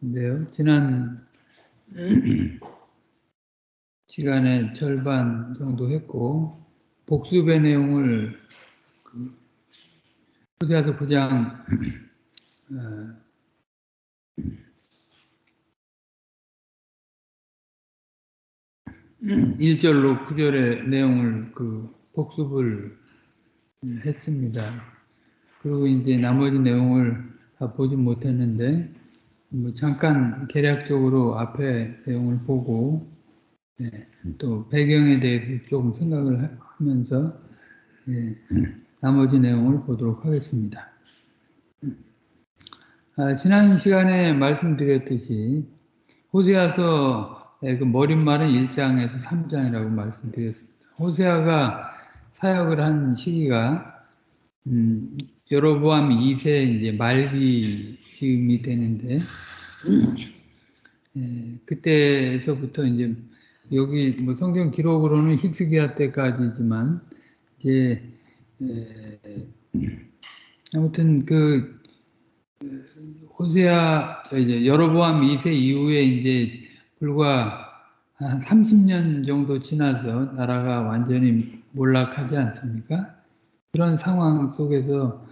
근데요, 지난 시간에 절반 정도 했고, 복습의 내용을 호세아서 9장 1절로 9절의 내용을 복습을 했습니다. 그리고 이제 나머지 내용을 다 보지 못했는데, 뭐 잠깐 개략적으로 앞에 내용을 보고, 또 배경에 대해서 조금 생각을 하면서 나머지 내용을 보도록 하겠습니다. 지난 시간에 말씀드렸듯이 호세아서의 그 머릿말은 1장에서 3장이라고 말씀드렸습니다. 호세아가 사역을 한 시기가 여로보암 2세 이제 말기 즈음이 되는데 그때서부터 이제 여기 뭐 성경 기록으로는 히스기야 때까지지만 이제 아무튼 호세아 이제 여로보암 2세 이후에 이제 불과 한 30년 정도 지나서 나라가 완전히 몰락하지 않습니까? 그런 상황 속에서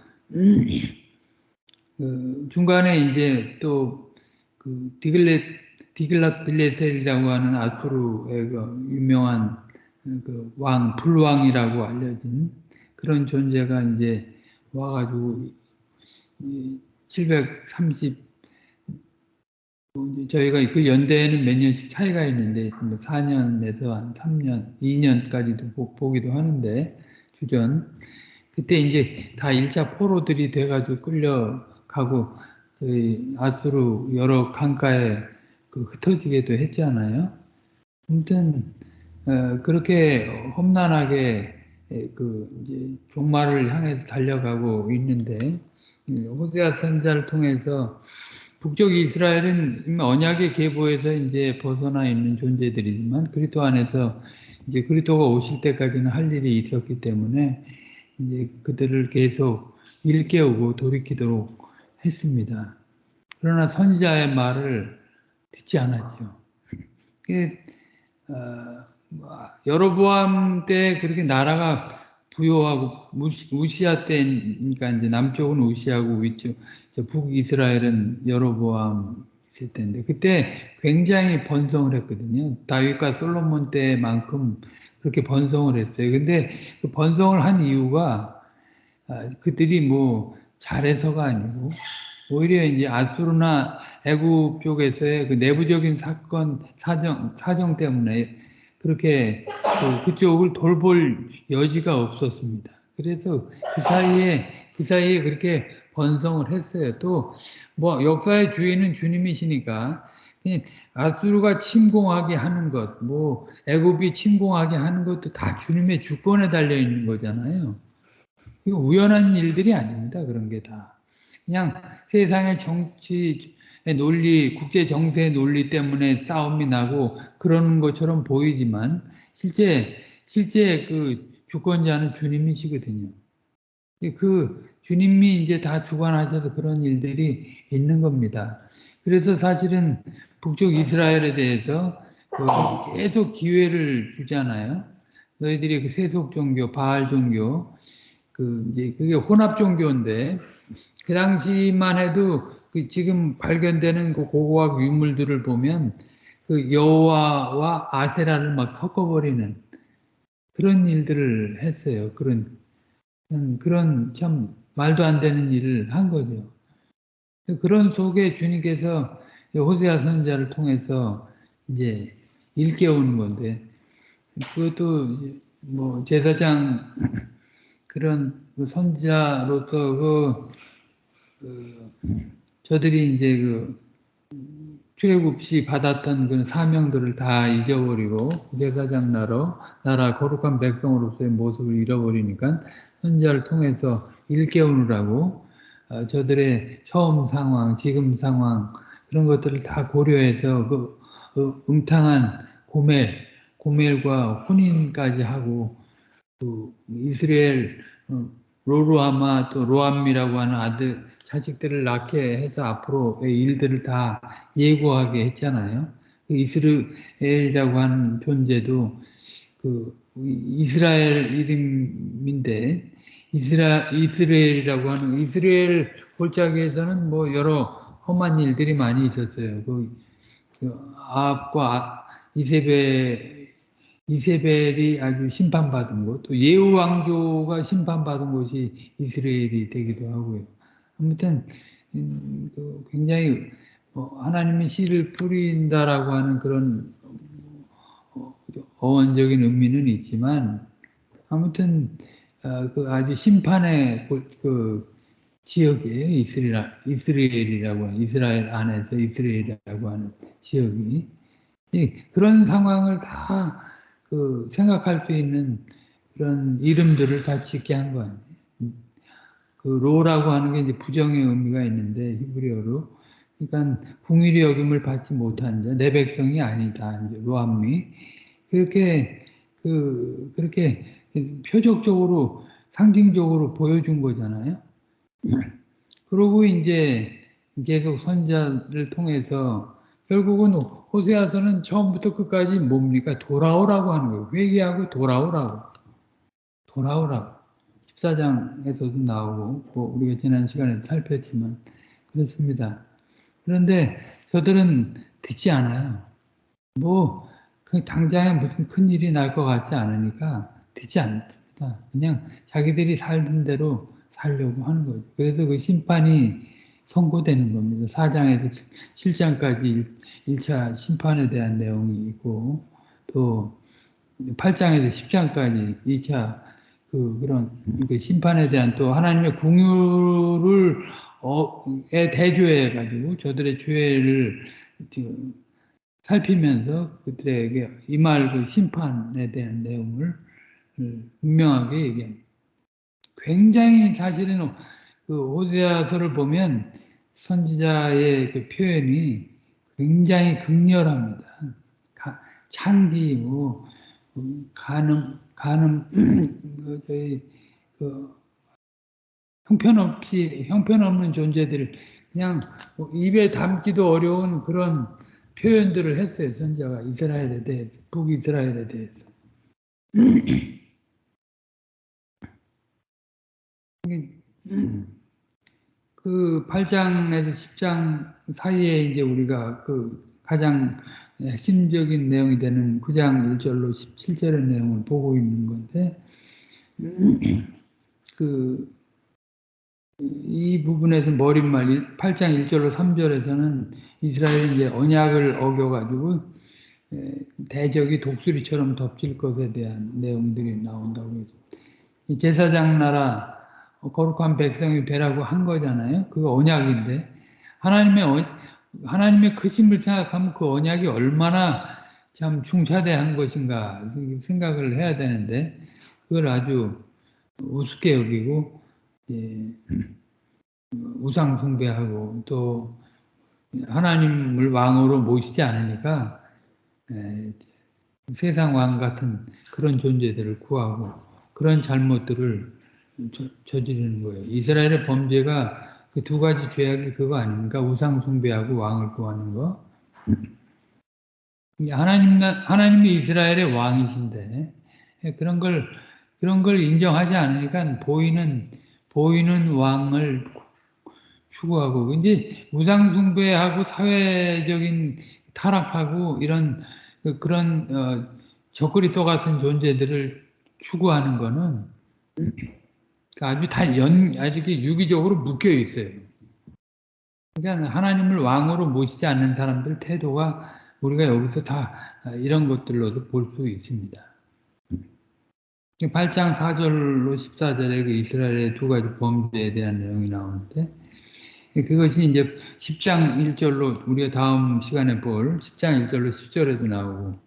중간에 이제 또 디글랏 빌레셀이라고 하는 아수르의 유명한 불왕이라고 알려진 그런 존재가 이제 와가지고 730 저희가 그 연대에는 몇 년씩 차이가 있는데 4년에서 한 3년, 2년까지도 보기도 하는데 주전 그때 이제 다 1차 포로들이 돼가지고 끌려가고 저희 아수르 여러 강가에 흩어지게도 했잖아요. 아무튼 그렇게 험난하게 이제 종말을 향해서 달려가고 있는데 호세아 선지자를 통해서 북쪽 이스라엘은 이미 언약의 계보에서 이제 벗어나 있는 존재들이지만 그리스도 안에서 이제 그리스도가 오실 때까지는 할 일이 있었기 때문에 이제 그들을 계속 일깨우고 돌이키도록 했습니다. 그러나 선지자의 말을 듣지 않았죠. 여로보암 때 그렇게 나라가 부요하고 우시아 때니까 이제 남쪽은 우시아고 위쪽 북이스라엘은 여로보암 있을 때인데 그때 굉장히 번성을 했거든요. 다윗과 솔로몬 때만큼 그렇게 번성을 했어요. 근데 그 번성을 한 이유가 그들이 뭐 잘해서가 아니고 오히려 이제 아수르나 애굽 쪽에서의 그 내부적인 사정 때문에 그렇게 그쪽을 돌볼 여지가 없었습니다. 그래서 그 사이에 그렇게 번성을 했어요. 또 뭐 역사의 주인은 주님이시니까 그냥 아수르가 침공하게 하는 것, 뭐 애굽이 침공하게 하는 것도 다 주님의 주권에 달려 있는 거잖아요. 이거 우연한 일들이 아닙니다. 그런 게 다. 그냥 세상의 정치의 논리, 국제 정세의 논리 때문에 싸움이 나고 그러는 것처럼 보이지만 실제 그 주권자는 주님이시거든요. 그 주님이 이제 다 주관하셔서 그런 일들이 있는 겁니다. 그래서 사실은 북쪽 이스라엘에 대해서 계속 기회를 주잖아요. 너희들이 그 세속 종교, 바알 종교, 이제 그게 혼합 종교인데 그 당시만 해도 지금 발견되는 그 고고학 유물들을 보면 그 여호와와 아세라를 막 섞어버리는 그런 일들을 했어요. 그런 참 말도 안 되는 일을 한 거죠. 그런 속에 주님께서 호세아 선지자를 통해서 이제 일깨우는 건데 그것도 뭐 제사장 그런 선지자로서 저들이 이제 출애굽 시 받았던 그 사명들을 다 잊어버리고 제사장 나라 거룩한 백성으로서의 모습을 잃어버리니까 선지자를 통해서 일깨우느라고 저들의 처음 상황, 지금 상황 그런 것들을 다 고려해서 음탕한 고멜과 혼인까지 하고 이스라엘 로루하마 또 로암미라고 하는 아들 자식들을 낳게 해서 앞으로의 일들을 다 예고하게 했잖아요. 그 이스라엘이라고 하는 존재도 그 이스라엘 이름인데 이스라엘이라고 하는 이스라엘 골짜기에서는 뭐 여러 험한 일들이 많이 있었어요. 그 아합과 이세벨이 아주 심판받은 곳, 또 예후 왕조가 심판받은 곳이 이스라엘이 되기도 하고요. 아무튼 굉장히 하나님이 씨를 뿌린다라고 하는 그런 어원적인 의미는 있지만 아무튼 그 아주 심판의 그 지역이에요. 이스라엘이라고 하는 이스라엘 안에서 이스라엘이라고 하는 지역이 그런 상황을 다 생각할 수 있는 그런 이름들을 다 짓게 한 거 아니에요. 그 로라고 하는 게 이제 부정의 의미가 있는데 히브리어로 그러니까 궁일이 여김을 받지 못한 자, 내 백성이 아니다. 이제 로암미 그렇게 그렇게 표적적으로 상징적으로 보여준 거잖아요. 그러고 이제 계속 선자를 통해서 결국은 호세아서는 처음부터 끝까지 뭡니까? 돌아오라고 하는 거예요. 회개하고 돌아오라고. 14장에서도 나오고 우리가 지난 시간에 살폈지만 그렇습니다. 그런데 저들은 듣지 않아요. 그 당장에 무슨 큰일이 날 것 같지 않으니까 듣지 않습니다. 그냥 자기들이 살던 대로 살려고 하는 거죠. 그래서 그 심판이 선고되는 겁니다. 4장에서 7장까지 1차 심판에 대한 내용이 있고 또 8장에서 10장까지 2차 그런 심판에 대한 또 하나님의 궁유를 대조해 가지고 저들의 죄를 살피면서 그들에게 임할 그 심판에 대한 내용을 분명하게 얘기합니다. 굉장히 사실은 그 호세아서를 보면 선지자의 그 표현이 굉장히 극렬합니다. 창기, 형편없는 존재들, 그냥 입에 담기도 어려운 그런 표현들을 했어요. 선지자가 이스라엘에 대해서, 북이스라엘에 대해서. 그 8장에서 10장 사이에 이제 우리가 가장 핵심적인 내용이 되는 9장 1절로 17절의 내용을 보고 있는 건데, 이 부분에서 머릿말이 8장 1절로 3절에서는 이스라엘이 이제 언약을 어겨가지고 대적이 독수리처럼 덮칠 것에 대한 내용들이 나온다고 해서 제사장 나라 거룩한 백성이 되라고 한 거잖아요. 그거 언약인데 하나님의 크심을 생각하면 그 언약이 얼마나 참 중차대한 것인가 생각을 해야 되는데 그걸 아주 우습게 여기고 우상 숭배하고 또 하나님을 왕으로 모시지 않으니까 세상 왕 같은 그런 존재들을 구하고 그런 잘못들을 저지르는 거예요. 이스라엘의 범죄가 그 두 가지 죄악이 그거 아닙니까? 우상 숭배하고 왕을 구하는 거. 하나님이 이스라엘의 왕이신데 그런 걸 인정하지 않으니까 보이는 왕을 추구하고 이제 우상 숭배하고 사회적인 타락하고 이런 그런 적그리스도 같은 존재들을 추구하는 거는 아주 아주 유기적으로 묶여 있어요. 그러니까 하나님을 왕으로 모시지 않는 사람들 태도가 우리가 여기서 다 이런 것들로도 볼 수 있습니다. 8장 4절로 14절에 그 이스라엘의 두 가지 범죄에 대한 내용이 나오는데 그것이 이제 10장 1절로 우리가 다음 시간에 볼 10장 1절로 10절에도 나오고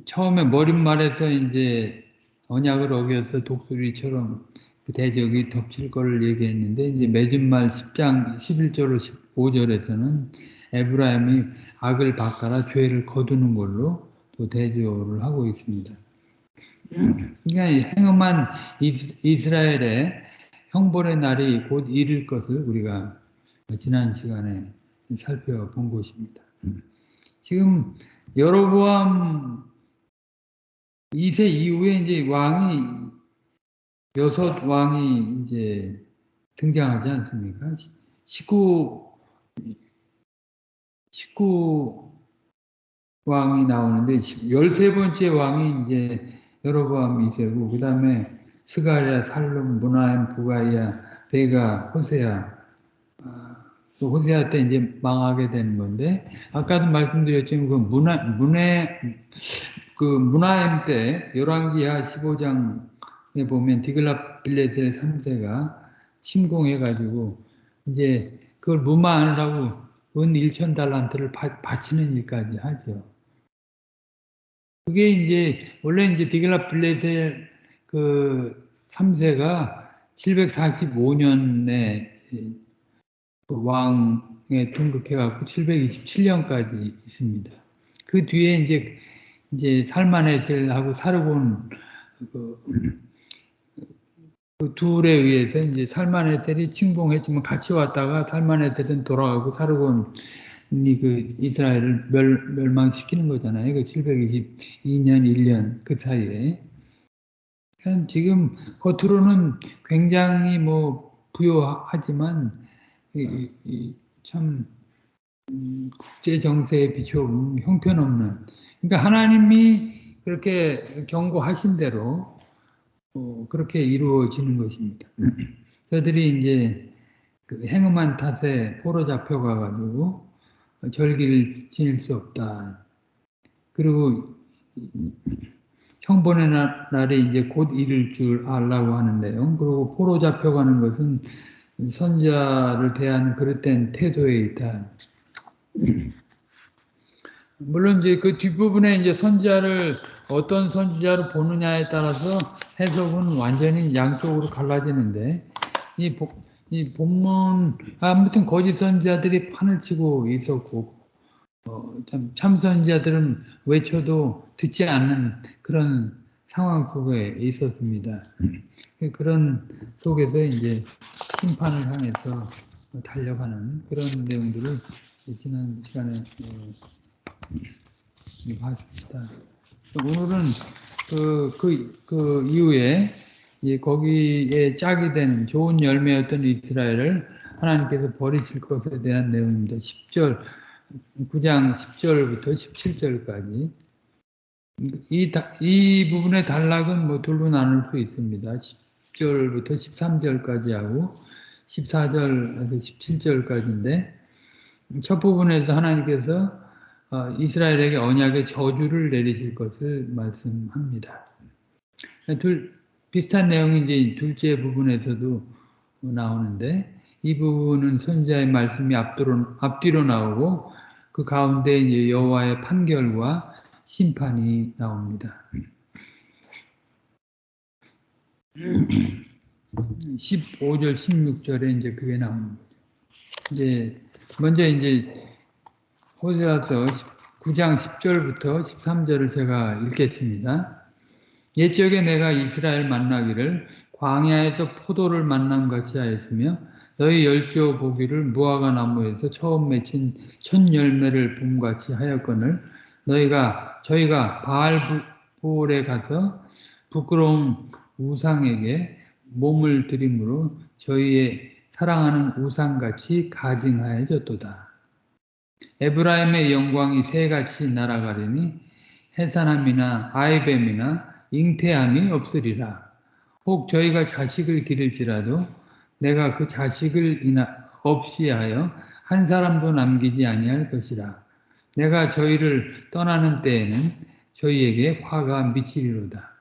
처음에 머릿말에서 이제 언약을 어겨서 독수리처럼 그 대적이 덮칠 거를 얘기했는데 이제 맺은말 10장 11절로 15절에서는 에브라임이 악을 바꿔라 죄를 거두는 걸로 또 대조를 하고 있습니다. 그러니까 행음한 이스라엘의 형벌의 날이 곧 이를 것을 우리가 지난 시간에 살펴본 것입니다. 지금 여로보암 2세 이후에 이제 왕이 여섯 왕이 이제 등장하지 않습니까? 19 왕이 나오는데 13번째 왕이 이제 여로보암 2세고 그 다음에 스가랴, 살룸, 무나임, 부가이야, 베가, 호세아. 또 호세아 때 이제 망하게 되는 건데 아까도 말씀드렸지만 그 무나임 때 열왕기하 15장에 보면 디글랏빌레셀 3세가 침공해가지고 이제 그걸 무마하느라고 은 1,000달란트를 바치는 일까지 하죠. 그게 이제 원래 이제 디글랏빌레셀 그 3세가 745년에 왕에 등극해갖고 727년까지 있습니다. 그 뒤에 이제 살마네셀하고 사르곤 그 둘에 의해서 이제 살마네셀이 침공했지만 같이 왔다가 살마네셀은 돌아가고 사르곤이 그 이스라엘을 멸망시키는 거잖아요. 그 722년 1년 그 사이에. 지금 겉으로는 굉장히 뭐 부유하지만 참 국제 정세에 비춰보면 형편없는. 그러니까 하나님이 그렇게 경고하신 대로 그렇게 이루어지는 것입니다. 저들이 이제 그 행음한 탓에 포로 잡혀가가지고 절기를 지낼 수 없다. 그리고 형번의 날이 이제 곧 이를 줄 알라고 하는데요. 그리고 포로 잡혀가는 것은 선자를 대하는 그릇된 태도에 있다. 물론 이제 그 뒷부분에 이제 선지자를 어떤 선지자를 보느냐에 따라서 해석은 완전히 양쪽으로 갈라지는데 이 본문 아무튼 거짓 선지자들이 판을 치고 있었고 참 선지자들은 외쳐도 듣지 않는 그런 상황 속에 있었습니다. 그런 속에서 이제 심판을 향해서 달려가는 그런 내용들을 지난 시간에 봤습니다. 오늘은 그 이후에 거기에 짝이 되는 좋은 열매였던 이스라엘을 하나님께서 버리실 것에 대한 내용입니다. 9장 10절부터 17절까지. 이 부분의 단락은 뭐 둘로 나눌 수 있습니다. 10절부터 13절까지 하고 14절에서 17절까지인데 첫 부분에서 하나님께서 이스라엘에게 언약의 저주를 내리실 것을 말씀합니다. 비슷한 내용이 이제 둘째 부분에서도 나오는데 이 부분은 선지자의 말씀이 앞뒤로 나오고 그 가운데 이제 여호와의 판결과 심판이 나옵니다. 15절, 16절에 이제 그게 나오는 거죠. 이제 먼저 이제 호세아서 9장 10절부터 13절을 제가 읽겠습니다. 옛적에 내가 이스라엘 만나기를 광야에서 포도를 만남 같이 하였으며 너희 열조 보기를 무화과 나무에서 처음 맺힌 첫 열매를 봄같이 하였거늘 저희가 바알불에 가서 부끄러운 우상에게 몸을 드림으로 저희의 사랑하는 우상같이 가증하여졌도다. 에브라임의 영광이 새같이 날아가리니 해산함이나 아이뱀이나 잉태함이 없으리라. 혹 저희가 자식을 기를지라도 내가 그 자식을 없이 하여 한 사람도 남기지 아니할 것이라. 내가 저희를 떠나는 때에는 저희에게 화가 미치리로다.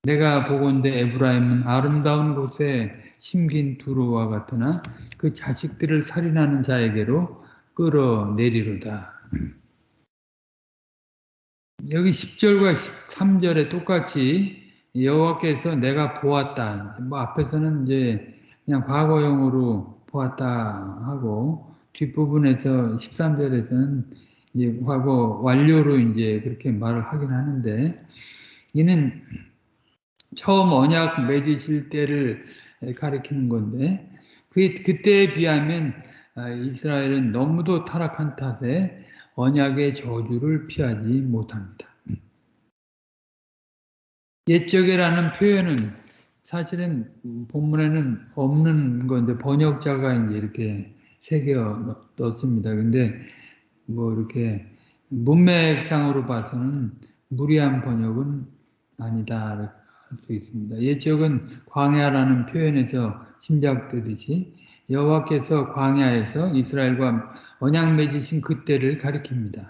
내가 보건대 에브라임은 아름다운 곳에 심긴 두루와 같으나 그 자식들을 살인하는 자에게로 끌어내리로다. 여기 10절과 13절에 똑같이 여호와께서 내가 보았다. 뭐 앞에서는 이제 그냥 과거형으로 보았다 하고 뒷부분에서 13절에서는 이제 과거 완료로 이제 그렇게 말을 하긴 하는데 이는 처음 언약 맺으실 때를 가리키는 건데 그때에 비하면 이스라엘은 너무도 타락한 탓에 언약의 저주를 피하지 못합니다. 옛적이라는 표현은 사실은 본문에는 없는 건데 번역자가 이제 이렇게 새겨 넣습니다. 근데 뭐 이렇게 문맥상으로 봐서는 무리한 번역은 아니다 할 수 있습니다. 옛적은 광야라는 표현에서 짐작되듯이 여호와께서 광야에서 이스라엘과 언약 맺으신 그때를 가리킵니다.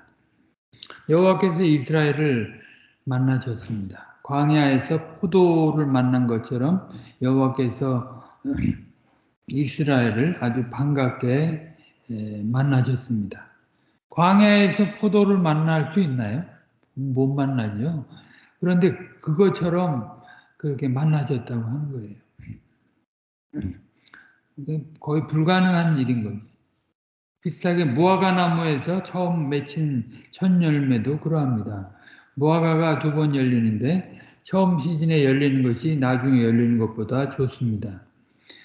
여호와께서 이스라엘을 만나셨습니다. 광야에서 포도를 만난 것처럼 여호와께서 이스라엘을 아주 반갑게 만나셨습니다. 광야에서 포도를 만날 수 있나요? 못 만나죠. 그런데 그것처럼 그렇게 만나졌다고 하는 거예요. 거의 불가능한 일인 거죠. 비슷하게 무화과 나무에서 처음 맺힌 첫 열매도 그러합니다. 무화과가 2번 열리는데 처음 시즌에 열리는 것이 나중에 열리는 것보다 좋습니다.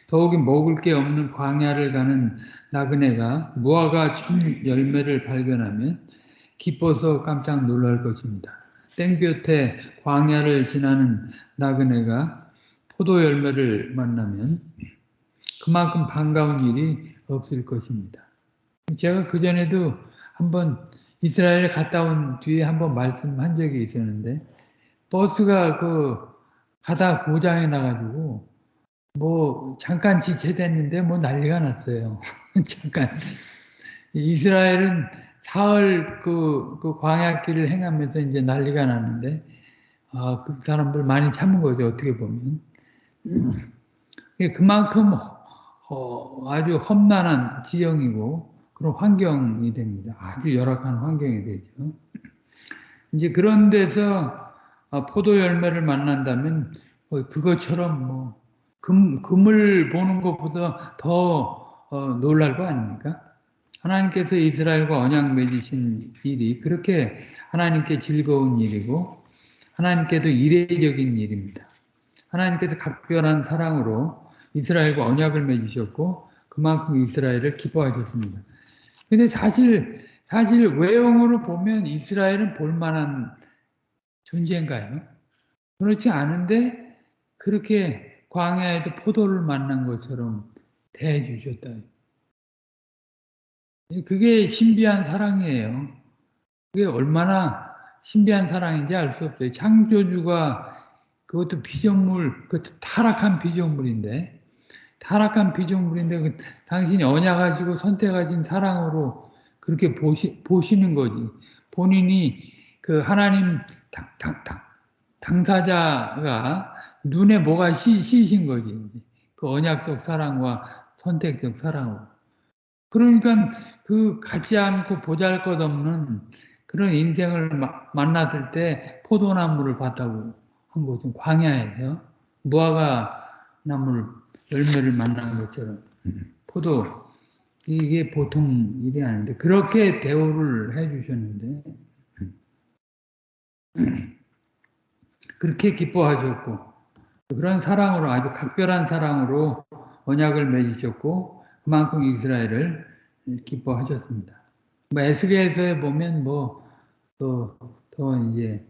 더욱이 먹을 게 없는 광야를 가는 나그네가 무화과 첫 열매를 발견하면 기뻐서 깜짝 놀랄 것입니다. 땡볕에 광야를 지나는 나그네가 포도 열매를 만나면 그만큼 반가운 일이 없을 것입니다. 제가 그전에도 한번 이스라엘에 갔다 온 뒤에 한번 말씀한 적이 있었는데 버스가 가다 고장이 나가지고 뭐 잠깐 지체됐는데 뭐 난리가 났어요. 잠깐 이스라엘은 사흘 그 광야길을 행하면서 이제 난리가 났는데 그 사람들 많이 참은 거죠. 어떻게 보면 그만큼 아주 험난한 지형이고 그런 환경이 됩니다. 아주 열악한 환경이 되죠. 이제 그런 데서 포도 열매를 만난다면 그것처럼 뭐 금을 보는 것보다 더 놀랄 거 아닙니까? 하나님께서 이스라엘과 언약 맺으신 일이 그렇게 하나님께 즐거운 일이고 하나님께도 이례적인 일입니다. 하나님께서 각별한 사랑으로 이스라엘과 언약을 맺으셨고 그만큼 이스라엘을 기뻐하셨습니다. 근데 사실 외형으로 보면 이스라엘은 볼만한 존재인가요? 그렇지 않은데 그렇게 광야에서 포도를 만난 것처럼 대해주셨다. 그게 신비한 사랑이에요. 그게 얼마나 신비한 사랑인지 알 수 없어요. 창조주가 그것도 피조물, 그것도 타락한 피조물인데 당신이 언약가지고 선택하신 사랑으로 그렇게 보시는 거지. 본인이 그 하나님 당사자가 눈에 뭐가 씌신 거지. 그 언약적 사랑과 선택적 사랑으로. 그러니까 그 같지 않고 보잘것없는 그런 인생을 만났을 때 포도나무를 봤다고 한 거죠. 광야에서 무화과 나무를 열매를 만난 것처럼 포도 이게 보통 일이 아닌데 그렇게 대우를 해주셨는데 그렇게 기뻐하셨고 그런 사랑으로 아주 각별한 사랑으로 언약을 맺으셨고 그만큼 이스라엘을 기뻐하셨습니다. 뭐 에스겔서에 보면 더 이제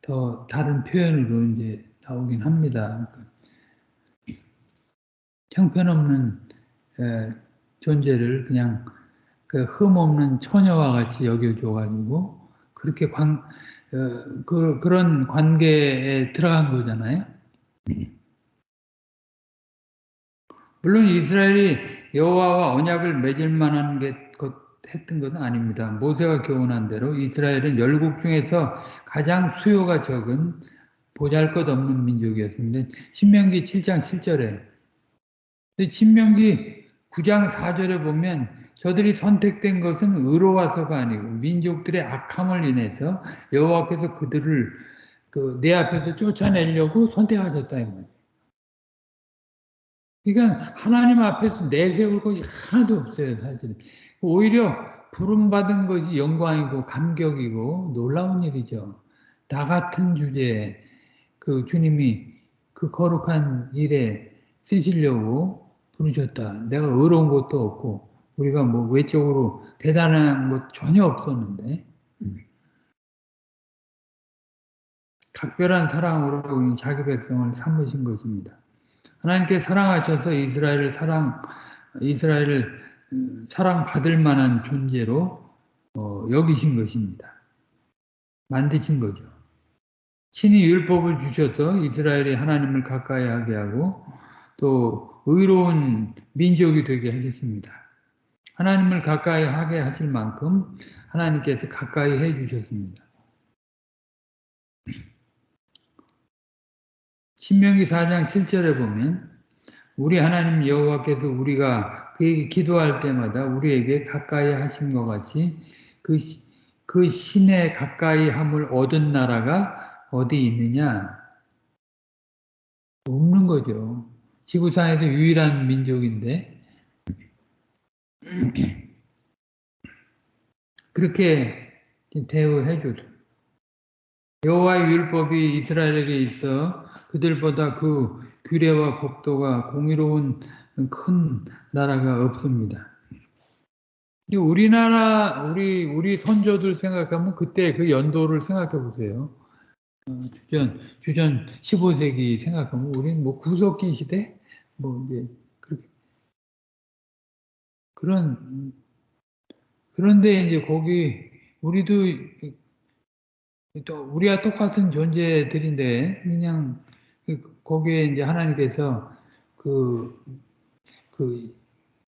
더 다른 표현으로 이제 나오긴 합니다. 형편없는 존재를 그냥 그 흠없는 처녀와 같이 여겨줘가지고 그렇게 그런 관계에 들어간 거잖아요. 물론 이스라엘이 여호와와 언약을 맺을 만한 했던 것은 아닙니다. 모세가 교훈한 대로 이스라엘은 열국 중에서 가장 수요가 적은 보잘것없는 민족이었습니다. 신명기 7장 7절에 신명기 9장 4절에 보면 저들이 선택된 것은 의로워서가 아니고 민족들의 악함을 인해서 여호와께서 그들을 내 앞에서 쫓아내려고 선택하셨다 이 말이에요. 그러니까 하나님 앞에서 내세울 것이 하나도 없어요, 사실. 오히려 부름받은 것이 영광이고 감격이고 놀라운 일이죠. 나 같은 주제에 그 주님이 그 거룩한 일에 쓰시려고 부르셨다. 내가 의로운 것도 없고 우리가 뭐 외적으로 대단한 것 전혀 없었는데 각별한 사랑으로 자기 백성을 삼으신 것입니다. 하나님께 사랑하셔서 이스라엘을 사랑받을 만한 존재로 여기신 것입니다. 만드신 거죠. 친히 율법을 주셔서 이스라엘이 하나님을 가까이 하게 하고 또 의로운 민족이 되게 하셨습니다. 하나님을 가까이 하게 하실 만큼 하나님께서 가까이 해 주셨습니다. 신명기 4장 7절에 보면 우리 하나님 여호와께서 우리가 그에게 기도할 때마다 우리에게 가까이 하신 것 같이 그 신의 가까이 함을 얻은 나라가 어디 있느냐? 없는 거죠. 지구상에서 유일한 민족인데 그렇게 대우해 줘도 여호와의 율법이 이스라엘에게 있어 그들보다 그 규례와 법도가 공의로운 큰 나라가 없습니다. 우리 선조들 생각하면 그때 그 연도를 생각해 보세요. 주전 15세기 생각하면 우리는 뭐 구석기 시대 뭐 이제 그런데 이제 거기 우리도 또 우리와 똑같은 존재들인데 그냥 거기에 이제 하나님께서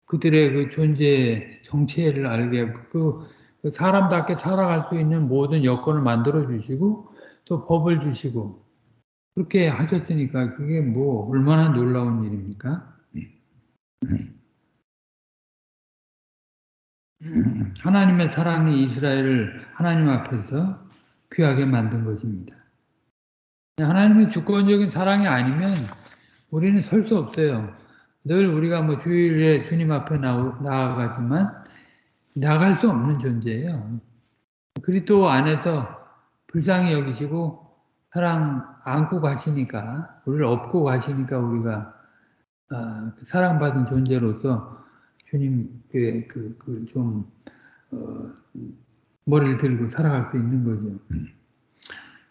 그들의 그 존재 정체를 알게 하고 그 사람답게 살아갈 수 있는 모든 여건을 만들어 주시고 또 법을 주시고 그렇게 하셨으니까 그게 뭐 얼마나 놀라운 일입니까? 하나님의 사랑이 이스라엘을 하나님 앞에서 귀하게 만든 것입니다. 하나님의 주권적인 사랑이 아니면 우리는 설 수 없어요. 늘 우리가 뭐 주일에 주님 앞에 나아가지만 나갈 수 없는 존재예요. 그리스도 안에서 불쌍히 여기시고 사랑 안고 가시니까 우리를 업고 가시니까 우리가 사랑받은 존재로서 주님께 좀 머리를 들고 살아갈 수 있는 거죠.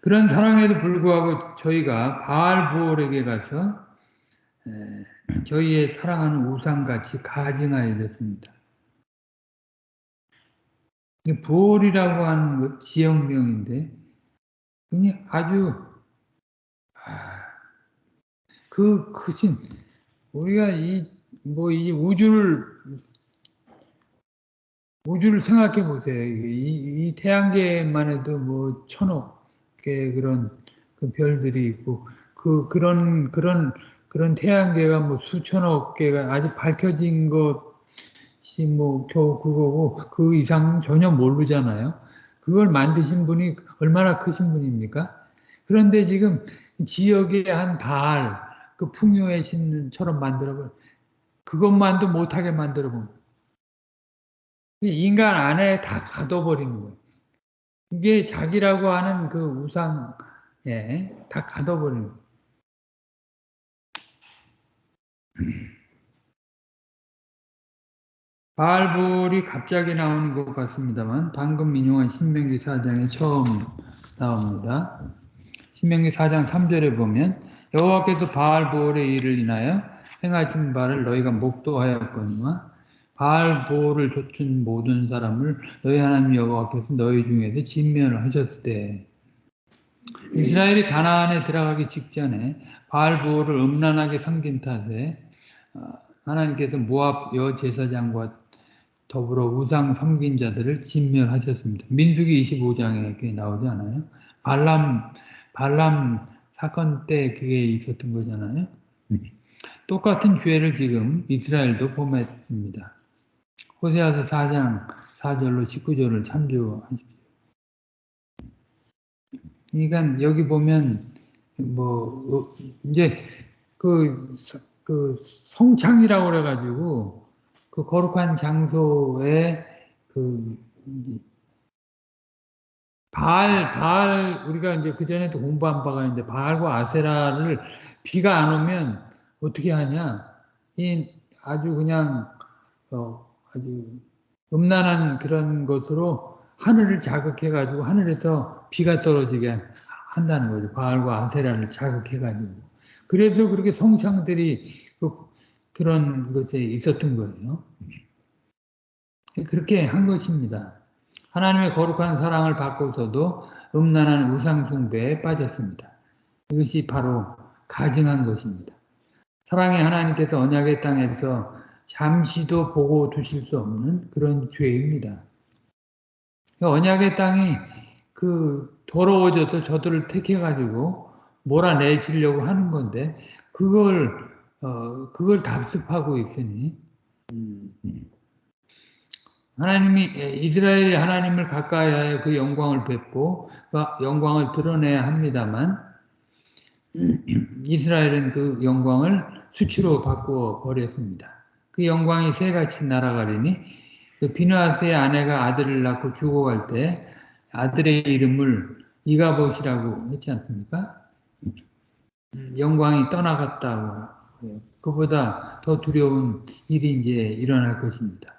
그런 사랑에도 불구하고 저희가 바알보올에게 가서 저희의 사랑하는 우상같이 가증하여 됐습니다. 보올이라고 하는 것 지역명인데 그냥 아주 그 크신 우리가 이 우주를 생각해 보세요. 이 태양계만 해도 뭐 1000억 개 그런 그 별들이 있고 그런 태양계가 뭐 수천억 개가 아직 밝혀진 것이 뭐 겨우 그거고 그 이상 전혀 모르잖아요. 그걸 만드신 분이 얼마나 크신 분입니까? 그런데 지금 지역의 한 달, 그 풍요의 신처럼 만들어버려. 그것만도 못하게 만들어버려. 인간 안에 다 가둬버리는 거예요. 이게 자기라고 하는 그 우상에 다 가둬버리는 거예요. 바알볼이 갑자기 나오는 것 같습니다만 방금 인용한 신명기 4장에 처음 나옵니다. 신명기 4장 3절에 보면 여호와께서 바알볼의 일을 인하여 행하신 바를 너희가 목도하였거니와 바알볼을 좇은 모든 사람을 너희 하나님 여호와께서 너희 중에서 진멸을 하셨을 때 이스라엘이 가나안에 들어가기 직전에 바알볼을 음란하게 섬긴 탓에 하나님께서 모압 여제사장과 더불어 우상 섬긴 자들을 진멸하셨습니다. 민수기 25장에 나오지 않아요? 발람 사건 때 그게 있었던 거잖아요. 똑같은 죄를 지금 이스라엘도 범했습니다. 호세아서 4장 4절로 19절을 참조하십시오. 그러니까 여기 보면 뭐 이제 그 성창이라고 그래가지고 그 거룩한 장소에 바알, 우리가 이제 그전에도 공부한 바가 있는데, 바알과 아세라를 비가 안 오면 어떻게 하냐? 이 아주 그냥, 아주 음란한 그런 것으로 하늘을 자극해가지고 하늘에서 비가 떨어지게 한다는 거죠. 바알과 아세라를 자극해가지고. 그래서 그렇게 성창들이 그런 것에 있었던 거예요. 그렇게 한 것입니다. 하나님의 거룩한 사랑을 받고서도 음란한 우상 숭배에 빠졌습니다. 이것이 바로 가증한 것입니다. 사랑의 하나님께서 언약의 땅에서 잠시도 보고 두실 수 없는 그런 죄입니다. 언약의 땅이 더러워져서 저들을 택해가지고 몰아내시려고 하는 건데 그걸 답습하고 있으니 하나님이 이스라엘이 하나님을 가까이하여 그 영광을 뵙고 그 영광을 드러내야 합니다만 이스라엘은 그 영광을 수치로 바꾸어 버렸습니다. 그 영광이 새같이 날아가리니 그 비느하스의 아내가 아들을 낳고 죽어갈 때 아들의 이름을 이가봇이라고 했지 않습니까? 영광이 떠나갔다고. 그보다 더 두려운 일이 이제 일어날 것입니다.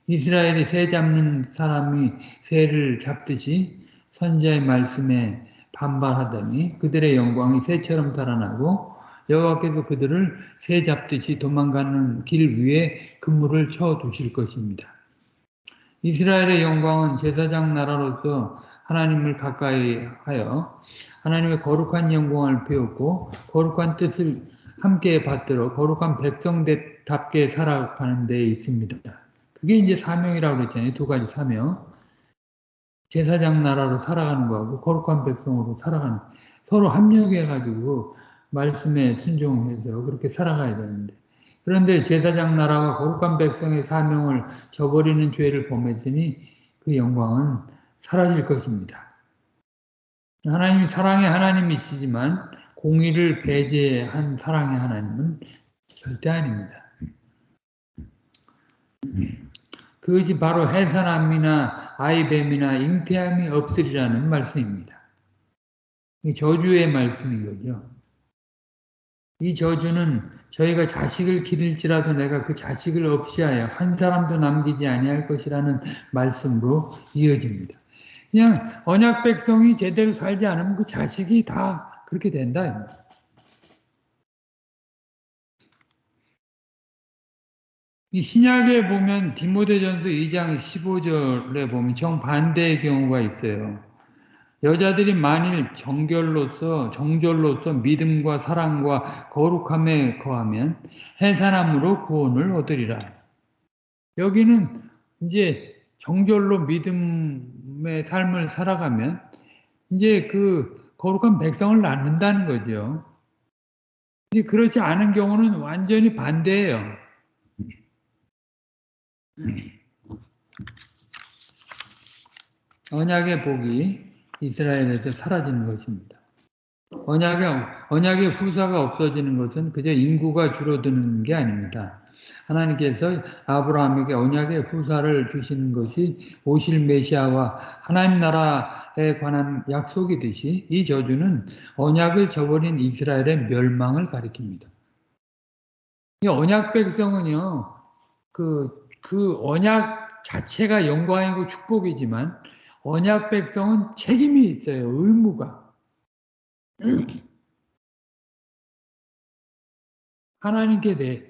이스라엘이 새 잡는 사람이 새를 잡듯이 선지자의 말씀에 반발하더니 그들의 영광이 새처럼 달아나고 여호와께서 그들을 새 잡듯이 도망가는 길 위에 그물을 쳐 두실 것입니다. 이스라엘의 영광은 제사장 나라로서 하나님을 가까이 하여 하나님의 거룩한 영광을 배웠고 거룩한 뜻을 함께 받들어 거룩한 백성답게 살아가는 데 있습니다. 그게 이제 사명이라고 그랬잖아요. 두 가지 사명. 제사장 나라로 살아가는 거하고 거룩한 백성으로 살아가는, 서로 합력해가지고 말씀에 순종해서 그렇게 살아가야 되는데, 그런데 제사장 나라와 거룩한 백성의 사명을 저버리는 죄를 범했으니 그 영광은 사라질 것입니다. 하나님이 사랑의 하나님이시지만 공의를 배제한 사랑의 하나님은 절대 아닙니다. 그것이 바로 해산함이나 아이뱀이나 잉태함이 없으리라는 말씀입니다. 이 저주의 말씀인 거죠. 이 저주는 저희가 자식을 기를지라도 내가 그 자식을 없이하여 한 사람도 남기지 아니할 것이라는 말씀으로 이어집니다. 그냥 언약 백성이 제대로 살지 않으면 그 자식이 다 그렇게 된다. 이 신약에 보면 디모데전서 2장 15절에 보면 정반대의 경우가 있어요. 여자들이 만일 정결로서 믿음과 사랑과 거룩함에 거하면 해산함으로 구원을 얻으리라. 여기는 이제 정결로 믿음의 삶을 살아가면 이제 그 거룩한 백성을 낳는다는 거죠. 근데 그렇지 않은 경우는 완전히 반대예요. 언약의 복이 이스라엘에서 사라지는 것입니다. 언약의 후사가 없어지는 것은 그저 인구가 줄어드는 게 아닙니다. 하나님께서 아브라함에게 언약의 후사를 주시는 것이 오실 메시아와 하나님 나라에 관한 약속이듯이 이 저주는 언약을 저버린 이스라엘의 멸망을 가리킵니다. 이 언약 백성은요, 그 언약 자체가 영광이고 축복이지만 언약 백성은 책임이 있어요. 의무가. 하나님께 대해서,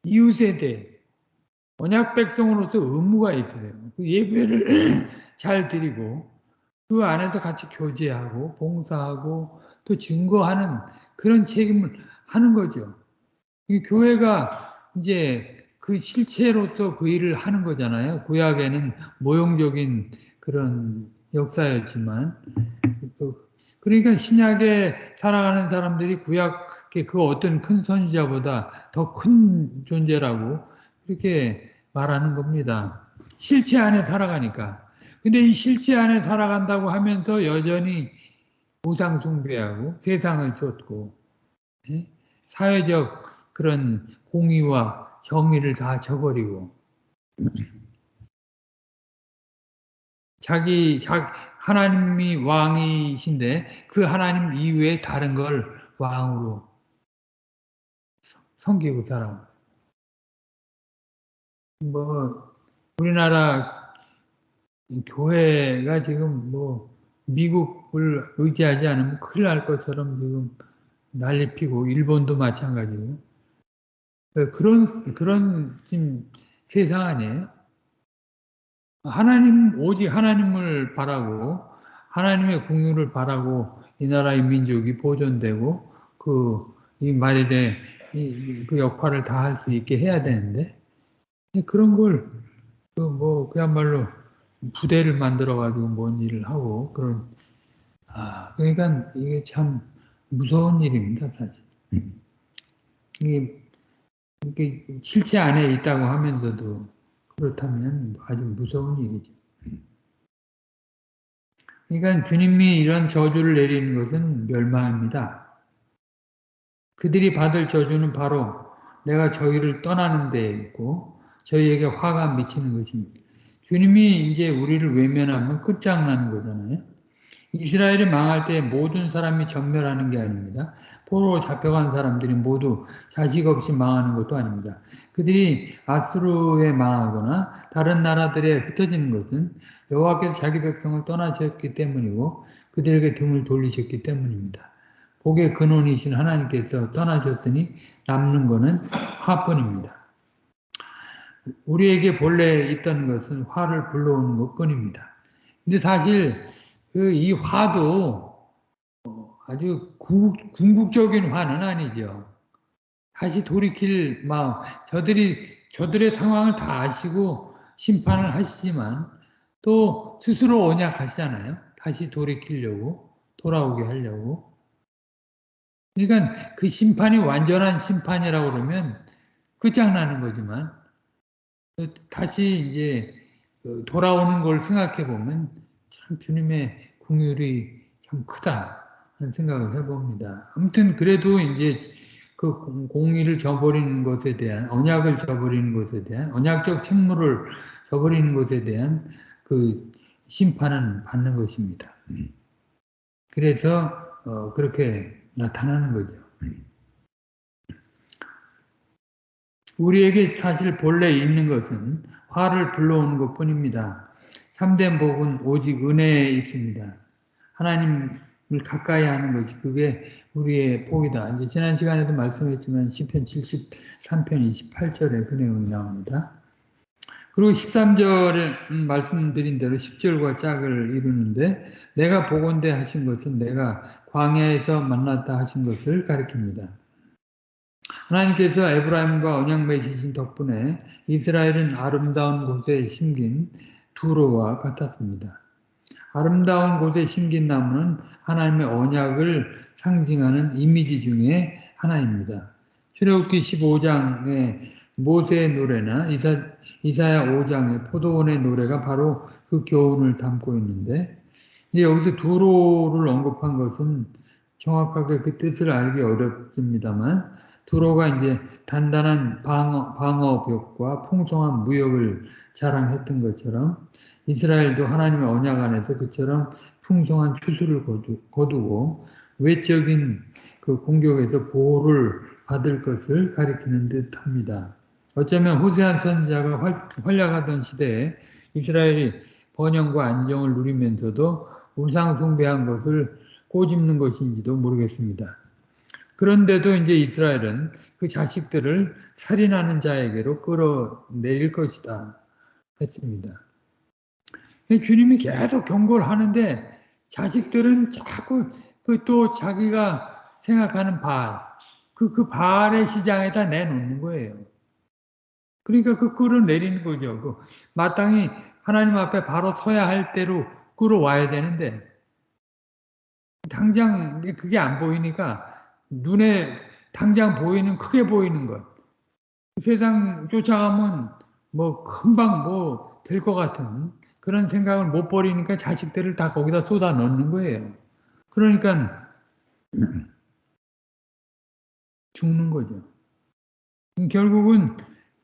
이웃에 대해서 언약 백성으로서 의무가 있어요. 그 예배를 잘 드리고 그 안에서 같이 교제하고 봉사하고 또 증거하는 그런 책임을 하는 거죠. 이 교회가 이제 그 실체로서 그 일을 하는 거잖아요. 구약에는 모형적인 그런 역사였지만, 그러니까 신약에 살아가는 사람들이 구약의 그 어떤 큰 선지자보다 더 큰 존재라고 그렇게 말하는 겁니다. 실체 안에 살아가니까. 근데 이 실체 안에 살아간다고 하면서 여전히 우상 숭배하고 세상을 쫓고 사회적 그런 공의와 정의를 다 저버리고 하나님이 왕이신데 그 하나님 이외에 다른 걸 왕으로 섬기고 살아. 뭐 우리나라 교회가 지금 뭐 미국을 의지하지 않으면 큰일 날 것처럼 지금 난리 피고 일본도 마찬가지고 그런 지금 세상 아니에요? 하나님 오직 하나님을 바라고 하나님의 공유를 바라고 이 나라의 민족이 보존되고 그 이 말일에 그 역할을 다 할 수 있게 해야 되는데 그런 걸 그 뭐 그야말로 부대를 만들어 가지고 뭔 일을 하고 그런 그러니까 이게 참 무서운 일입니다 사실. 이게 실체 안에 있다고 하면서도 그렇다면 아주 무서운 일이죠. 그러니까 주님이 이런 저주를 내리는 것은 멸망입니다. 그들이 받을 저주는 바로 내가 저희를 떠나는 데에 있고 저희에게 화가 미치는 것입니다. 주님이 이제 우리를 외면하면 끝장나는 거잖아요. 이스라엘이 망할 때 모든 사람이 전멸하는 게 아닙니다. 포로로 잡혀간 사람들이 모두 자식 없이 망하는 것도 아닙니다. 그들이 아수르에 망하거나 다른 나라들에 흩어지는 것은 여호와께서 자기 백성을 떠나셨기 때문이고 그들에게 등을 돌리셨기 때문입니다. 복의 근원이신 하나님께서 떠나셨으니 남는 것은 화뿐입니다. 우리에게 본래 있던 것은 화를 불러오는 것뿐입니다. 근데 사실 이 화도 아주 궁극적인 화는 아니죠. 다시 돌이킬 마음, 저들의 상황을 다 아시고 심판을 하시지만 또 스스로 언약하시잖아요. 다시 돌이키려고, 돌아오게 하려고. 그러니까 그 심판이 완전한 심판이라고 그러면 끝장나는 거지만 다시 이제 돌아오는 걸 생각해 보면 참 주님의 긍휼이 참 크다 하는 생각을 해봅니다. 아무튼 그래도 이제 그 공의를 저버리는 것에 대한 언약을 저버리는 것에 대한 언약적 책무를 저버리는 것에 대한 그 심판은 받는 것입니다. 그래서 그렇게 나타나는 거죠. 우리에게 사실 본래 있는 것은 화를 불러오는 것뿐입니다. 참된 복은 오직 은혜에 있습니다. 하나님을 가까이 하는 것이 그게 우리의 복이다. 이제 지난 시간에도 말씀했지만 시편 73편 28절에 그 내용이 나옵니다. 그리고 13절에 말씀드린 대로 10절과 짝을 이루는데 내가 보건대 하신 것은 내가 광야에서 만났다 하신 것을 가리킵니다. 하나님께서 에브라임과 언약 맺으신 덕분에 이스라엘은 아름다운 곳에 심긴 두로와 같았습니다. 아름다운 곳에 심긴 나무는 하나님의 언약을 상징하는 이미지 중에 하나입니다. 출애굽기 15장의 모세의 노래나 이사야 5장의 포도원의 노래가 바로 그 교훈을 담고 있는데 이제 여기서 두로를 언급한 것은 정확하게 그 뜻을 알기 어렵습니다만 두로가 이제 단단한 방어벽과 풍성한 무역을 자랑했던 것처럼 이스라엘도 하나님의 언약 안에서 그처럼 풍성한 추수를 거두고 외적인 그 공격에서 보호를 받을 것을 가리키는 듯합니다. 어쩌면 호세아 선지자가 활약하던 시대에 이스라엘이 번영과 안정을 누리면서도 우상 숭배한 것을 꼬집는 것인지도 모르겠습니다. 그런데도 이제 이스라엘은 그 자식들을 살인하는 자에게로 끌어내릴 것이다 했습니다. 주님이 계속 경고를 하는데 자식들은 자꾸 그 또 자기가 생각하는 그 바알의 시장에다 내놓는 거예요. 그러니까 그 끌어내리는 거죠. 마땅히 하나님 앞에 바로 서야 할 때로 끌어와야 되는데 당장 그게 안 보이니까 눈에 당장 보이는 크게 보이는 것 세상 쫓아가면 뭐 금방 뭐 될 것 같은 그런 생각을 못 버리니까 자식들을 다 거기다 쏟아 넣는 거예요. 그러니까 죽는 거죠. 결국은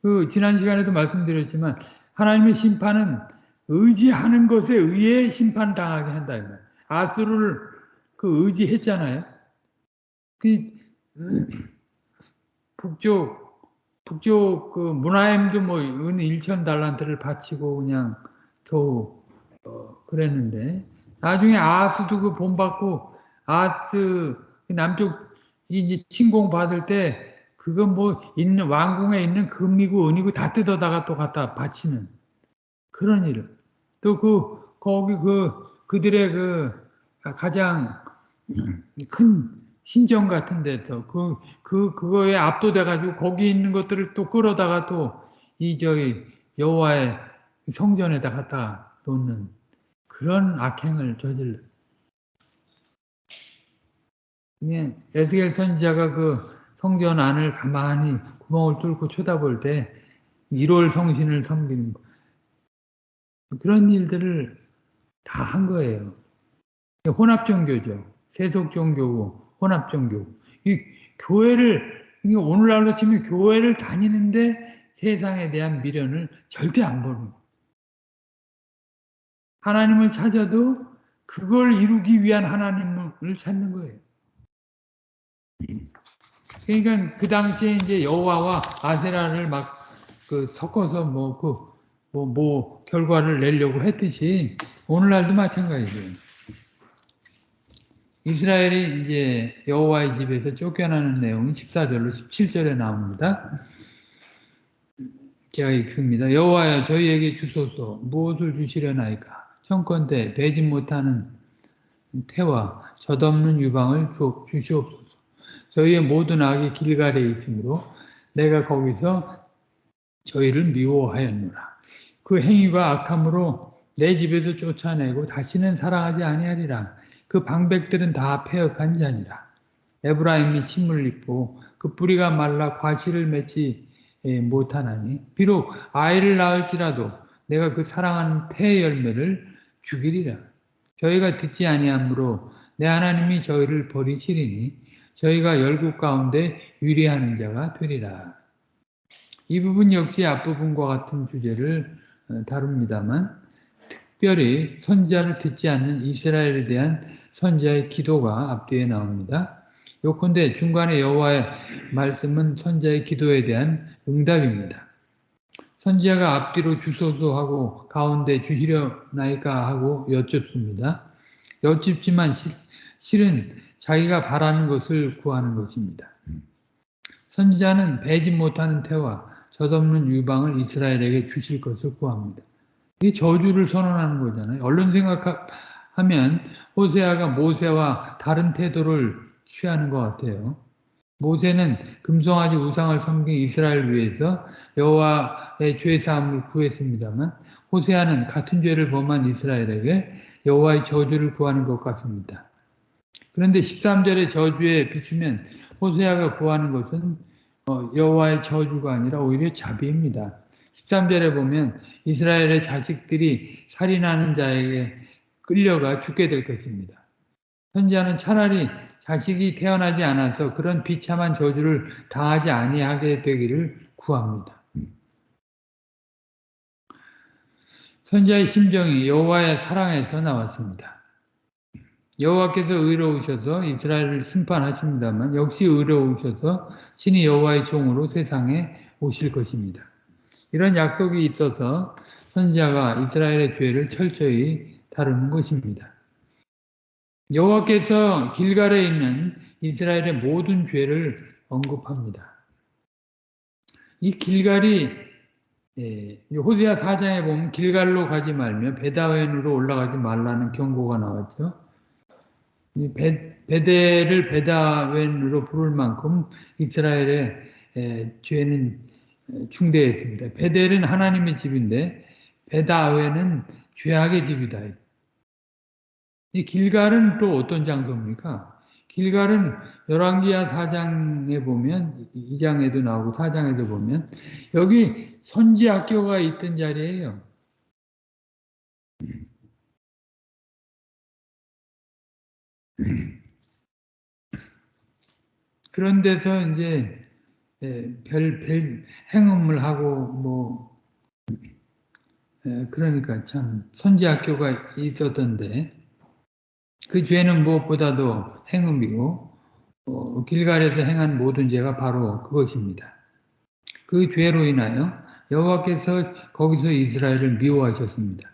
그 지난 시간에도 말씀드렸지만 하나님의 심판은 의지하는 것에 의해 심판당하게 한다. 이 말이에요. 아수르를 그 의지했잖아요. 그 북쪽 그 문하임도 뭐 은 1천 달란트를 바치고 그냥 겨우 그랬는데 나중에 아하스도 그 본받고 아하스 남쪽 이제 침공 받을 때 그거 뭐 있는 왕궁에 있는 금이고 은이고 다 뜯어다가 또 갖다 바치는 그런 일을 또 거기 그들의 가장 큰 신전 같은 데서 그거에 압도돼 가지고 거기 있는 것들을 또 끌어다가 또 저기 여호와의 성전에다 갖다 놓는 그런 악행을 저질러. 그냥 에스겔 선지자가 그 성전 안을 가만히 구멍을 뚫고 쳐다볼 때 1월 성신을 섬기는 거. 그런 일들을 다 한 거예요. 혼합 종교죠. 세속 종교고 혼합 종교. 이 교회를 오늘날로 치면 교회를 다니는데 세상에 대한 미련을 절대 안 보는 거예요. 하나님을 찾아도 그걸 이루기 위한 하나님을 찾는 거예요. 그러니까 그 당시에 이제 여호와와 아세라를 막 섞어서 결과를 내려고 했듯이 오늘날도 마찬가지예요. 이스라엘이 이제 여호와의 집에서 쫓겨나는 내용이 14절로 17절에 나옵니다. 제가 읽습니다. 여호와여 저희에게 주소서 무엇을 주시려나이까 청컨대 배진 못하는 태와 젖없는 유방을 주시옵소서. 저희의 모든 악이 길갈에 있으므로 내가 거기서 저희를 미워하였노라. 그 행위가 악함으로 내 집에서 쫓아내고 다시는 사랑하지 아니하리라. 그 방백들은 다 패역한 자니라. 에브라임이 침을 입고 그 뿌리가 말라 과실을 맺지 못하나니 비록 아이를 낳을지라도 내가 그 사랑하는 태의 열매를 죽이리라. 저희가 듣지 아니하므로 내 하나님이 저희를 버리시리니 저희가 열국 가운데 유리하는 자가 되리라. 이 부분 역시 앞부분과 같은 주제를 다룹니다만 특별히 선지자를 듣지 않는 이스라엘에 대한 선지자의 기도가 앞뒤에 나옵니다. 요컨대 중간에 여호와의 말씀은 선지자의 기도에 대한 응답입니다. 선지자가 앞뒤로 주소서 하고 가운데 주시려나이까 하고 여쭙습니다. 여쭙지만 실은 자기가 바라는 것을 구하는 것입니다. 선지자는 배지 못하는 태와 젖없는 유방을 이스라엘에게 주실 것을 구합니다. 이게 저주를 선언하는 거잖아요. 얼른 생각하면 호세아가 모세와 다른 태도를 취하는 것 같아요. 모세는 금송아지 우상을 섬긴 이스라엘 위해서 여호와의 죄 사함을 구했습니다만 호세아는 같은 죄를 범한 이스라엘에게 여호와의 저주를 구하는 것 같습니다. 그런데 13절의 저주에 비추면 호세아가 구하는 것은 여호와의 저주가 아니라 오히려 자비입니다. 13절에 보면 이스라엘의 자식들이 살인하는 자에게 끌려가 죽게 될 것입니다. 선지자는 차라리 자식이 태어나지 않아서 그런 비참한 저주를 당하지 아니하게 되기를 구합니다. 선지자의 심정이 여호와의 사랑에서 나왔습니다. 여호와께서 의로우셔서 이스라엘을 심판하십니다만 역시 의로우셔서 신이 여호와의 종으로 세상에 오실 것입니다. 이런 약속이 있어서 선지자가 이스라엘의 죄를 철저히 다루는 것입니다. 여호와께서 길갈에 있는 이스라엘의 모든 죄를 언급합니다. 이 길갈이 호세아 4장에 보면 길갈로 가지 말며 베다웬으로 올라가지 말라는 경고가 나왔죠. 베델을 베다웬으로 부를 만큼 이스라엘의 죄는 중대했습니다. 베델은 하나님의 집인데 베다웬은 죄악의 집이다. 이 길갈은 또 어떤 장소입니까? 길갈은 열왕기하 4장에 보면 2장에도 나오고 4장에도 보면 여기 선지학교가 있던 자리예요. 그런 데서 이제 별 행음을 하고 그러니까 참 선지학교가 있었던데 그 죄는 무엇보다도 행음이고 길갈에서 행한 모든 죄가 바로 그것입니다. 그 죄로 인하여 여호와께서 거기서 이스라엘을 미워하셨습니다.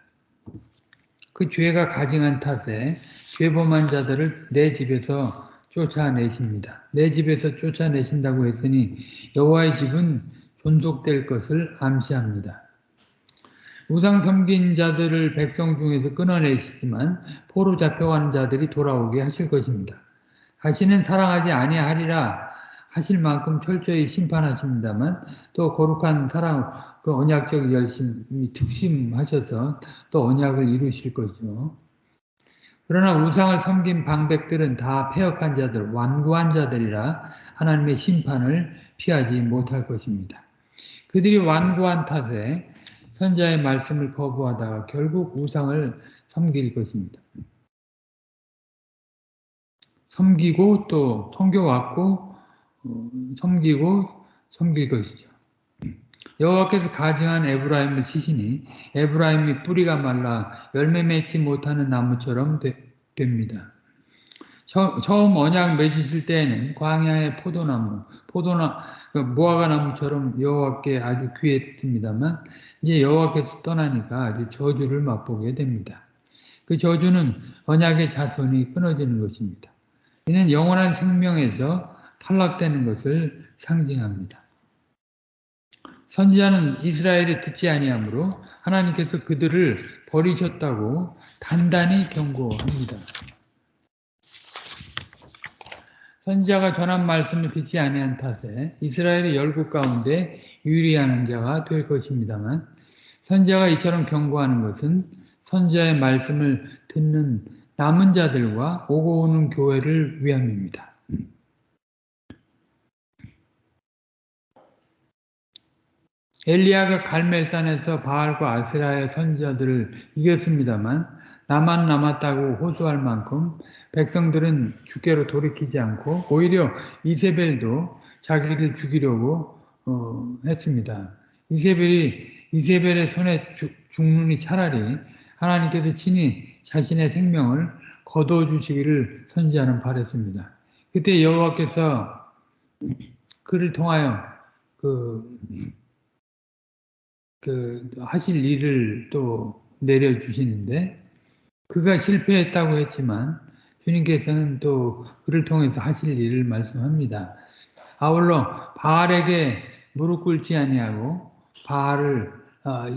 그 죄가 가증한 탓에 죄범한 자들을 내 집에서 쫓아내십니다. 내 집에서 쫓아내신다고 했으니 여호와의 집은 존속될 것을 암시합니다. 우상 섬긴 자들을 백성 중에서 끊어내시지만 포로 잡혀가는 자들이 돌아오게 하실 것입니다. 다시는 사랑하지 아니하리라 하실 만큼 철저히 심판하십니다만 또 거룩한 사랑, 그 언약적 열심이 특심하셔서 또 언약을 이루실 거죠. 그러나 우상을 섬긴 방백들은 다 패역한 자들, 완고한 자들이라 하나님의 심판을 피하지 못할 것입니다. 그들이 완고한 탓에 선자의 말씀을 거부하다가 결국 우상을 섬길 것입니다. 섬기고 또 섬겨왔고 섬기고 섬길 것이죠. 여호와께서 가증한 에브라임을 치시니 에브라임이 뿌리가 말라 열매 맺지 못하는 나무처럼 됩니다. 처음 언약 맺으실 때에는 광야의 무화과 나무처럼 여호와께 아주 귀했습니다만 이제 여호와께서 떠나니까 아주 저주를 맛보게 됩니다. 그 저주는 언약의 자손이 끊어지는 것입니다. 이는 영원한 생명에서 탈락되는 것을 상징합니다. 선지자는 이스라엘이 듣지 아니하므로 하나님께서 그들을 버리셨다고 단단히 경고합니다. 선지자가 전한 말씀을 듣지 아니한 탓에 이스라엘의 열국 가운데 유리하는 자가 될 것입니다만 선지자가 이처럼 경고하는 것은 선지자의 말씀을 듣는 남은 자들과 오고 오는 교회를 위함입니다. 엘리야가 갈멜산에서 바알과 아세라의 선지자들을 이겼습니다만 나만 남았다고 호소할 만큼 백성들은 주께로 돌이키지 않고 오히려 이세벨도 자기를 죽이려고 했습니다. 이세벨의 손에 죽느니 차라리 하나님께서 친히 자신의 생명을 거둬주시기를 선지자는 바랬습니다. 그때 여호와께서 그를 통하여 하실 일을 또 내려주시는데 그가 실패했다고 했지만 주님께서는 또 그를 통해서 하실 일을 말씀합니다. 아울러 바알에게 무릎 꿇지 아니하고 바알을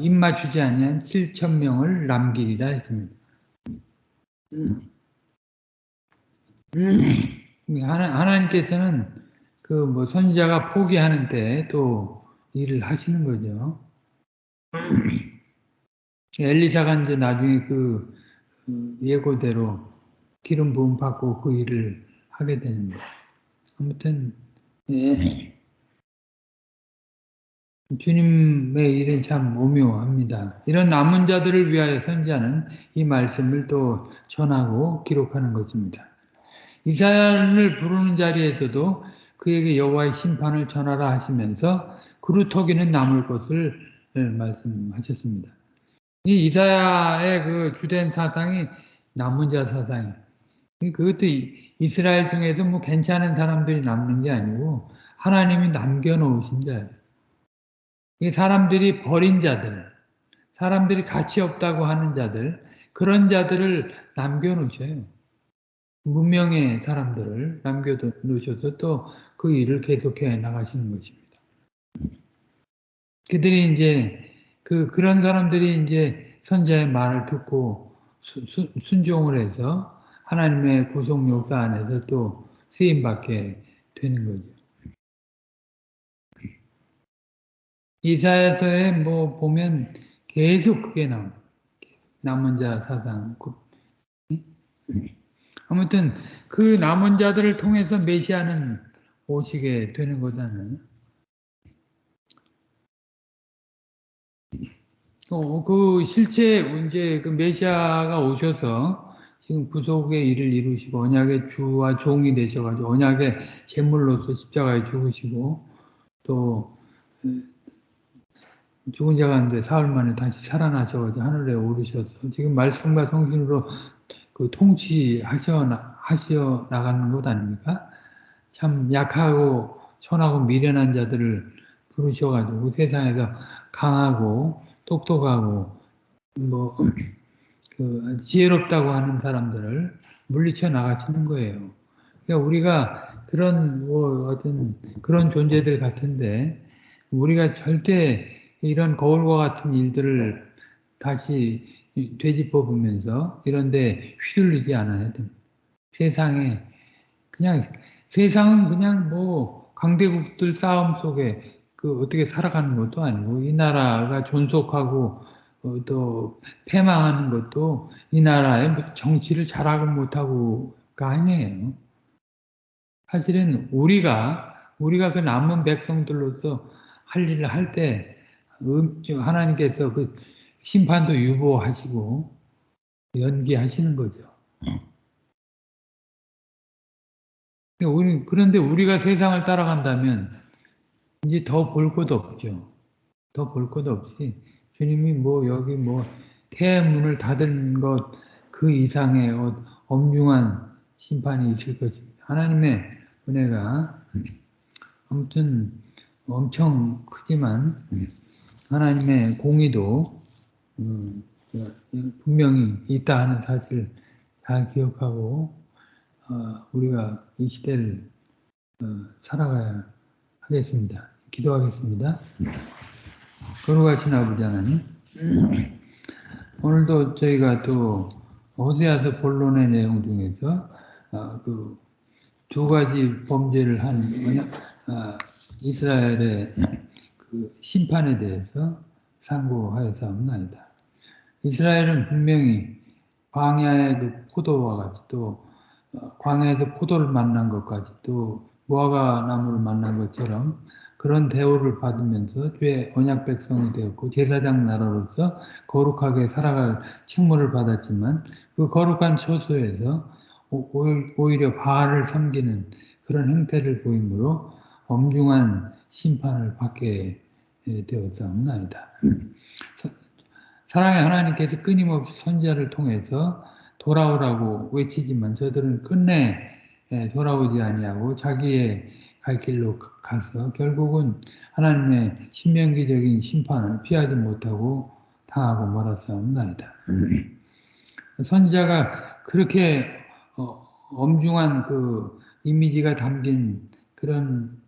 입맞추지 아니한 7,000명을 남기리라 했습니다. 하나님께서는 선지자가 포기하는 때 또 일을 하시는 거죠. 엘리사가 이제 나중에 예고대로 기름 부음 받고 그 일을 하게 되는데 아무튼 주님의 일은 참 오묘합니다. 이런 남은 자들을 위하여 선지자는 이 말씀을 또 전하고 기록하는 것입니다. 이사야를 부르는 자리에서도 그에게 여호와의 심판을 전하라 하시면서 그루터기는 남을 것을 말씀하셨습니다. 이 이사야의 그 주된 사상이 남은 자 사상이 그것도 이스라엘 중에서 괜찮은 사람들이 남는 게 아니고 하나님이 남겨놓으신 자예요. 이 사람들이 버린 자들, 사람들이 가치 없다고 하는 자들, 그런 자들을 남겨놓으셔요. 무명의 사람들을 남겨놓으셔서 또 그 일을 계속해 나가시는 것입니다. 그들이 이제 그런 사람들이 이제 선지자의 말을 듣고 순종을 해서 하나님의 구속 역사 안에서 또 쓰임 받게 되는 거죠. 이사야서에 보면 계속 그게 나옵니다. 남은 자 사상. 아무튼 그 남은 자들을 통해서 메시아는 오시게 되는 거잖아요. 실제 이제 그 메시아가 오셔서 지금 구속의 일을 이루시고 언약의 주와 종이 되셔가지고 언약의 제물로서 십자가에 죽으시고 또 죽은 자 가운데 사흘 만에 다시 살아나셔가지고 하늘에 오르셔서 지금 말씀과 성신으로 그 통치하셔 나가는 것 아닙니까? 참 약하고 천하고 미련한 자들을 부르셔가지고 세상에서 강하고 똑똑하고 뭐 그 지혜롭다고 하는 사람들을 물리쳐 나가시는 거예요. 그러니까 우리가 그런 뭐 어떤 그런 존재들 같은데 우리가 절대 이런 거울과 같은 일들을 다시 되짚어 보면서 이런데 휘둘리지 않아야 됩니다. 세상에 그냥 세상은 그냥 뭐 강대국들 싸움 속에 그 어떻게 살아가는 것도 아니고 이 나라가 존속하고 또 패망하는 것도 이 나라의 정치를 잘하고 못하고가 아니에요. 사실은 우리가 그 남은 백성들로서 할 일을 할 때 하나님께서 그 심판도 유보하시고 연기하시는 거죠. 그런데 우리가 세상을 따라간다면 이제 더 볼 것도 없죠. 더 볼 것도 없이 주님이 뭐 여기 뭐 태문을 닫은 것 그 이상의 엄중한 심판이 있을 것입니다. 하나님의 은혜가 아무튼 엄청 크지만 하나님의 공의도 분명히 있다 하는 사실을 잘 기억하고 우리가 이 시대를 살아가야 하겠습니다. 기도하겠습니다. 거룩하신 아버지 하나님, 오늘도 저희가 또 호세아서 본론의 내용 중에서 그 두 가지 범죄를 한 이스라엘의 그 심판에 대해서 상고하였사옵나이다. 이스라엘은 분명히 광야의 그 포도와 같이 또 광야에서 포도를 만난 것 같이 또 무화과 나무를 만난 것처럼 그런 대우를 받으면서 주의 언약 백성이 되었고 제사장 나라로서 거룩하게 살아갈 칭모를 받았지만 그 거룩한 처소에서 오히려 바알을 섬기는 그런 행태를 보이므로 엄중한 심판을 받게 되었사옵나이다. 사랑의 하나님께서 끊임없이 선지자를 통해서 돌아오라고 외치지만 저들은 끝내 돌아오지 아니하고 자기의 갈 길로 가서 결국은 하나님의 신명기적인 심판을 피하지 못하고 당하고 말았사옵나이다. 선지자가 그렇게 엄중한 그 이미지가 담긴 그런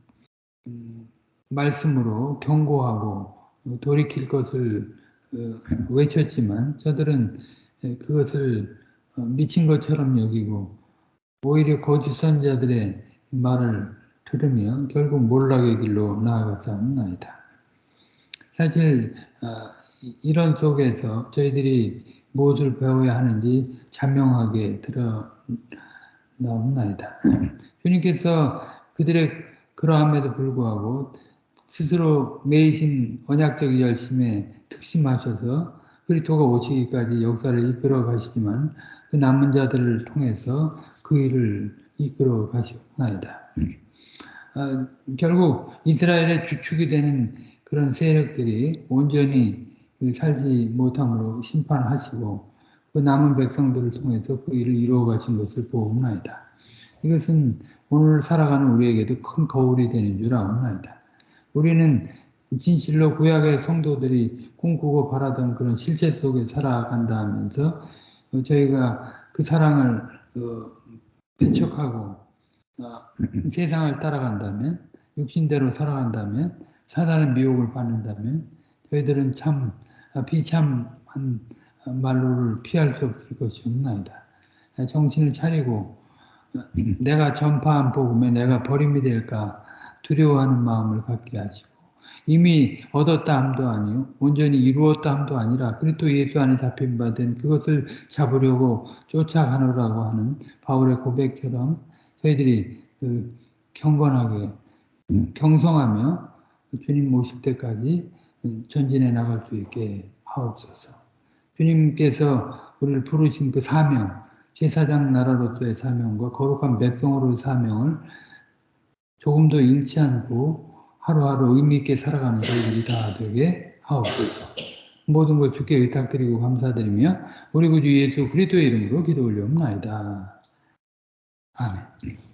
말씀으로 경고하고 돌이킬 것을 외쳤지만 저들은 그것을 미친 것처럼 여기고 오히려 거짓 선자들의 말을 들으며 결국 몰락의 길로 나아갔사옵나이다. 사실 이런 속에서 저희들이 무엇을 배워야 하는지 자명하게 드러나옵나이다. 주님께서 그들의 그러함에도 불구하고 스스로 매이신 언약적 열심에 특심하셔서 그리스도가 오시기까지 역사를 이끌어 가시지만 그 남은 자들을 통해서 그 일을 이끌어 가시옵나이다. 결국 이스라엘의 주축이 되는 그런 세력들이 온전히 살지 못함으로 심판하시고 그 남은 백성들을 통해서 그 일을 이루어 가신 것을 보옵나이다. 이것은 오늘 살아가는 우리에게도 큰 거울이 되는 줄 아옵나이다. 우리는 진실로 구약의 성도들이 꿈꾸고 바라던 그런 실제 속에 살아간다 하면서 저희가 그 사랑을 배척하고 세상을 따라간다면 육신대로 살아간다면 사단의 미혹을 받는다면 저희들은 참 비참한 말로를 피할 수 없을 것이옵나이다. 정신을 차리고 내가 전파한 복음에 내가 버림이 될까 두려워하는 마음을 갖게 하시고 이미 얻었다 함도 아니요 온전히 이루었다 함도 아니라 그리스도 예수 안에 잡힌 바 된 그것을 잡으려고 쫓아가노라고 하는 바울의 고백처럼 저희들이 경건하게 경성하며 주님 오실 때까지 전진해 나갈 수 있게 하옵소서. 주님께서 우리를 부르신 그 사명, 제사장 나라로서의 사명과 거룩한 백성으로의 사명을 조금도 잃지 않고 하루하루 의미 있게 살아가는 저희들이 다 되게 하옵소서. 모든 걸 주께 의탁드리고 감사드리며 우리 구주 예수 그리스도의 이름으로 기도 올려옵나이다. 아멘.